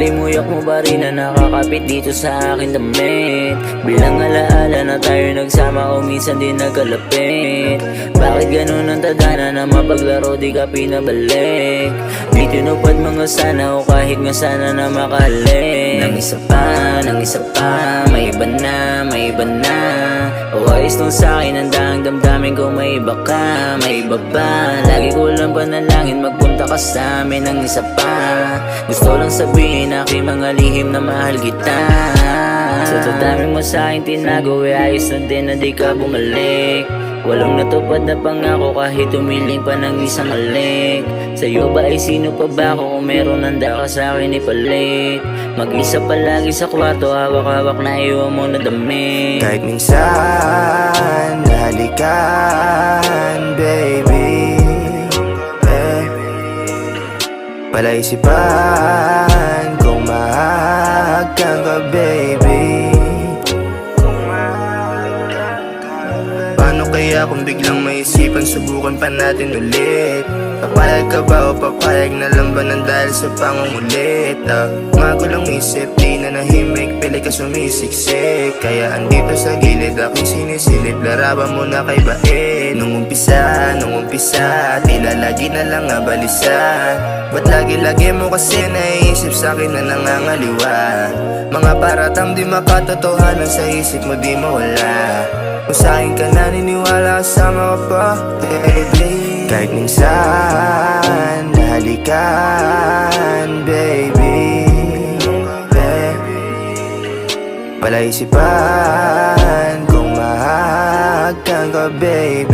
Halimuyak mo ba rin na nakakapit dito sa akin damit? Bilang alaala na tayo nagsama o minsan din nagkalapit. Bakit ganun ang tadhana na mapaglaro di ka pinabalik? Di tinupad mga sana o kahit nga sana na makahalik. Nang isa pa, may iba na, may iba na. O ayos nung sa'kin, handa ang damdamin ko may iba ka, may iba ba? Lagi ko lang panalangin magpunta ka sa amin ng isa pa. Gusto lang sabihin aking mga lihim na mahal kita. Sa dadami mo sa'kin tinago, ayos lang din na di ka bumalik. Walang natupad na pangako kahit umiling pa ng isang halik. Sa'yo ba ay sino pa ba ako kung meron handa ka sa'kin ipalit? Mag-isa palagi sa kwarto, hawak-hawak na iwan mo na damit. Kahit minsan halikan, baby, palaisipan kung mahagkan ka, baby. Paano kaya kung biglang maisipan, subukan pa natin ulit? Papayag ka ba o papayag na lang ba ng dahil sa pangungulit? Magulong isip, di na nahimik, pili ka sumisiksik. Kaya andito sa gilid, aking sinisilip, larawan mo na kay bait. Nung umpisa, tila lagi na lang abalisa. Ba't lagi-lagi mo kasi naiisip sa'kin na nangangaliwa? Mga paratang di makatotohanan sa isip mo, di mawala. Kung sa'kin ka naniniwala, kasama ka pa, baby. Kahit minsan halikan, baby, palaisipan kung mahagkan ka, baby.